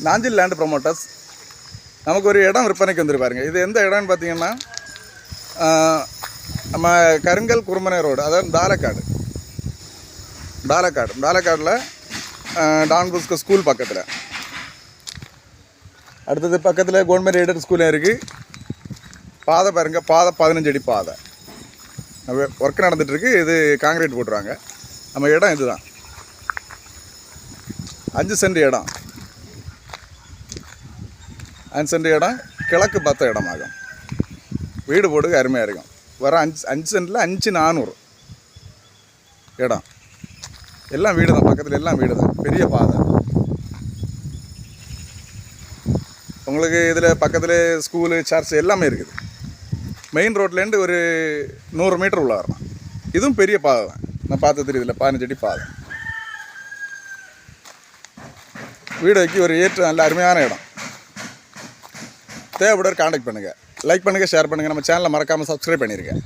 Nanjil land promoters நமக்கு ஒரு இடம் விற்பனைக்கு வந்துருப்பாருங்க. இது எந்த இடம்னு பார்த்தீங்கன்னா நம்ம கருங்கல் குருமனை ரோடு, அதாவது டாலக்காடில் டான் பாஸ்கோ ஸ்கூல் பக்கத்தில். அடுத்தது பக்கத்தில் கவர்மெண்ட் எய்டட் ஸ்கூலும் இருக்குது. பாதை பாருங்கள், பாதை 15 அடி பாதை ஒர்க் நடந்துகிட்ருக்கு. இது காங்கிரீட் போட்டுருவாங்க. நம்ம இடம் இது தான், 5 சென்ட் இடம். 5 சென்ட் இடம் கிழக்கு பார்த்த இடமாகும். வீடு போடுக்கு அருமையாக இருக்கும். வர 5 சென்ட்டில் 5,400 இடம். எல்லாம் வீடு தான், பக்கத்தில் எல்லாம் வீடு தான். பெரிய பாதை உங்களுக்கு. இதில் பக்கத்தில் ஸ்கூலு, சர்ச் எல்லாமே இருக்குது. மெயின் ரோட்லேருந்து ஒரு 100 மீட்டர் உள்ள வரலாம். இதுவும் பெரிய பாதை தான். நான் பார்த்து தெரியுதில்ல, 15 அடி பாதை. வீடு வைக்க ஒரு ஏற்ற நல்ல அருமையான இடம். தேவைப்படுற கான்டாக்ட் பண்ணுங்கள். லைக் பண்ணுங்கள், ஷேர் பண்ணுங்கள். நம்ம சேனலை மறக்காமல் சப்ஸ்கிரைப் பண்ணியிருக்கேன்.